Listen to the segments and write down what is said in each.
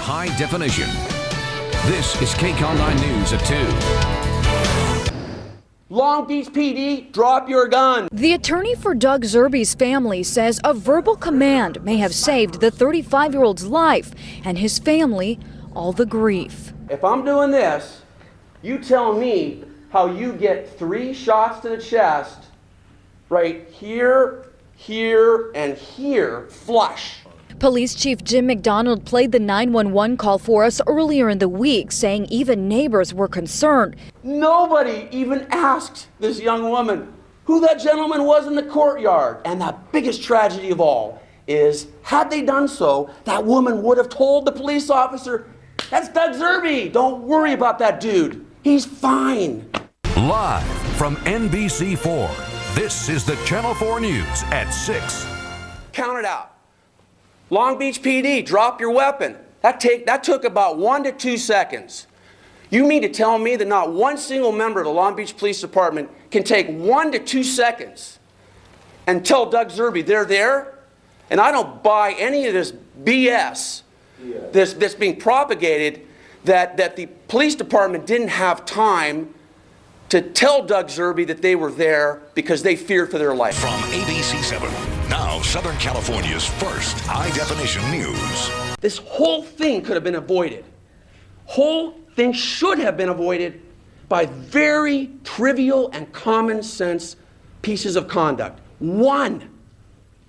high definition. This is KCAL 9 News at 2. Long Beach PD, drop your gun. The attorney for Doug Zerbe's family says a verbal command may have saved the 35-year-old's life and his family all the grief. If I'm doing this, you tell me how you get 3 shots to the chest, right here, here, and here, flush. Police Chief Jim McDonald played the 911 call for us earlier in the week, saying even neighbors were concerned. Nobody even asked this young woman who that gentleman was in the courtyard. And the biggest tragedy of all is, had they done so, that woman would have told the police officer, "That's Doug Zerbe. Don't worry about that dude. He's fine." Live from NBC4, this is the Channel 4 News at 6. Count it out. Long Beach PD, drop your weapon. That took about 1 to 2 seconds. You mean to tell me that not one single member of the Long Beach Police Department can take 1 to 2 seconds and tell Doug Zerbe they're there? And I don't buy any of this BS that's being propagated that the police department didn't have time to tell Doug Zerbe that they were there because they feared for their life. From ABC7, now Southern California's first high-definition news. This whole thing could have been avoided. Whole thing should have been avoided by very trivial and common sense pieces of conduct. 1,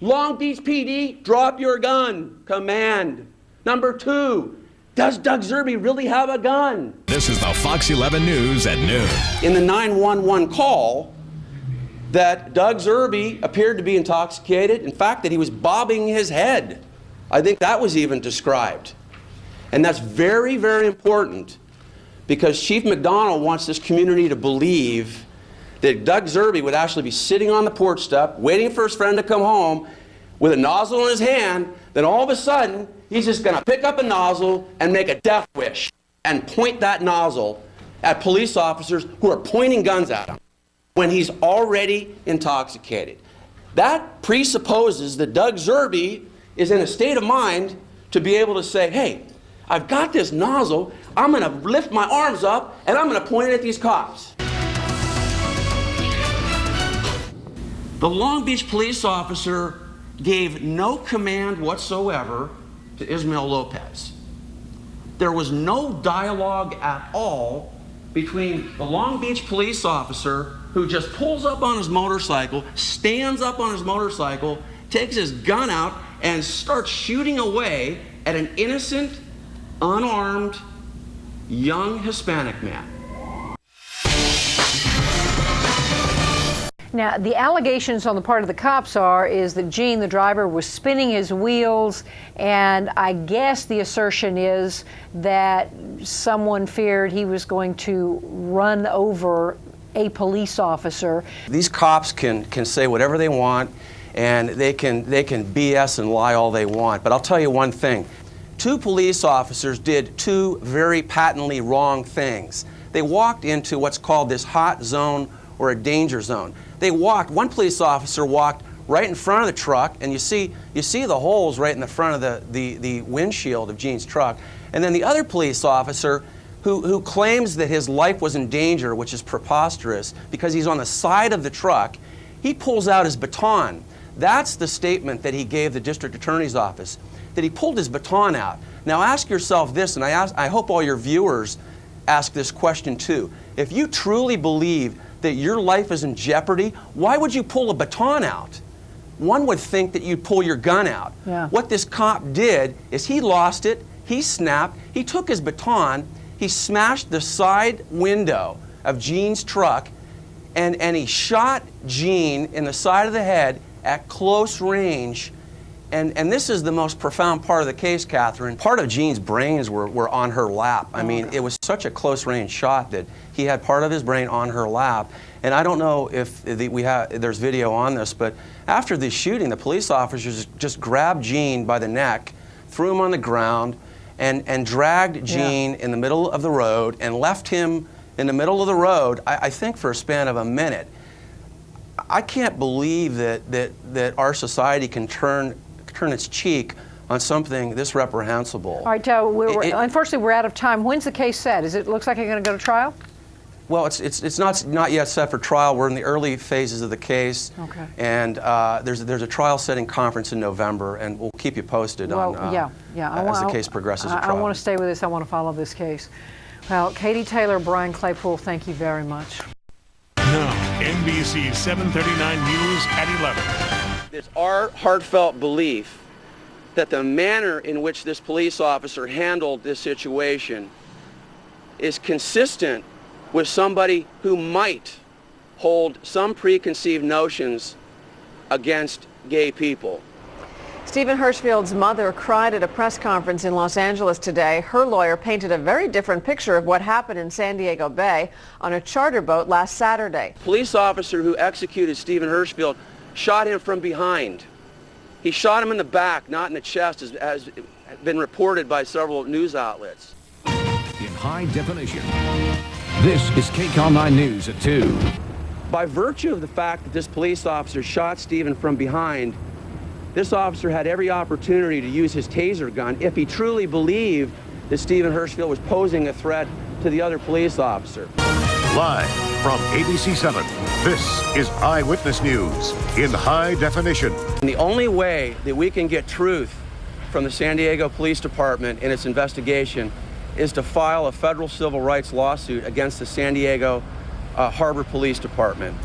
Long Beach PD, drop your gun. Command. Number 2, does Doug Zerbe really have a gun? This is the Fox 11 News at noon. In the 911 call, that Doug Zerbe appeared to be intoxicated. In fact, that he was bobbing his head. I think that was even described. And that's very, very important, because Chief McDonald wants this community to believe that Doug Zerbe would actually be sitting on the porch step, waiting for his friend to come home with a nozzle in his hand. Then all of a sudden, he's just going to pick up a nozzle and make a death wish and point that nozzle at police officers who are pointing guns at him when he's already intoxicated. That presupposes that Doug Zerbe is in a state of mind to be able to say, "Hey, I've got this nozzle, I'm going to lift my arms up and I'm going to point it at these cops." The Long Beach police officer gave no command whatsoever to Ismael Lopez. There was no dialogue at all between the Long Beach police officer, who just pulls up on his motorcycle, stands up on his motorcycle, takes his gun out, and starts shooting away at an innocent, unarmed, young Hispanic man. Now, the allegations on the part of the cops is that Gene, the driver, was spinning his wheels, and I guess the assertion is that someone feared he was going to run over a police officer. These cops can say whatever they want, and they can BS and lie all they want. But I'll tell you one thing. 2 police officers did 2 very patently wrong things. They walked into what's called this hot zone or a danger zone. One police officer walked right in front of the truck, and you see the holes right in the front of the windshield of Gene's truck. And then the other police officer, who claims that his life was in danger, which is preposterous because he's on the side of the truck, he pulls out his baton. That's the statement that he gave the district attorney's office, that he pulled his baton out. Now ask yourself this, and I hope all your viewers ask this question too. If you truly believe that your life is in jeopardy, why would you pull a baton out? One would think that you'd pull your gun out. Yeah. What this cop did is he lost it, he snapped, he took his baton, he smashed the side window of Gene's truck, and he shot Gene in the side of the head at close range. And this is the most profound part of the case, Catherine. Part of Gene's brains were on her lap. I mean, it was such a close range shot that he had part of his brain on her lap. And I don't know if there's video on this, but after the shooting, the police officers just grabbed Gene by the neck, threw him on the ground, and dragged Gene in the middle of the road and left him in the middle of the road, I think for a span of a minute. I can't believe that our society can turn its cheek on something this reprehensible. All right, unfortunately, we're out of time. When's the case set? It looks like it's going to go to trial? Well, it's not yet set for trial. We're in the early phases of the case. Okay. And there's a trial setting conference in November, and we'll keep you posted as the case progresses to trial. I want to stay with this. I want to follow this case. Well, Katie Taylor, Brian Claypool, thank you very much. Now, NBC 739 News at 11. It's our heartfelt belief that the manner in which this police officer handled this situation is consistent with somebody who might hold some preconceived notions against gay people. Stephen Hirschfield's mother cried at a press conference in Los Angeles today. Her lawyer painted a very different picture of what happened in San Diego Bay on a charter boat last Saturday. Police officer who executed Stephen Hirschfield shot him from behind. He shot him in the back, not in the chest, as has been reported by several news outlets. In high definition, this is KCAL 9 News at 2. By virtue of the fact that this police officer shot Stephen from behind, this officer had every opportunity to use his taser gun if he truly believed that Stephen Hirschfield was posing a threat to the other police officer. Live from ABC 7, this is Eyewitness News in high definition. And the only way that we can get truth from the San Diego Police Department in its investigation is to file a federal civil rights lawsuit against the San Diego Harbor Police Department.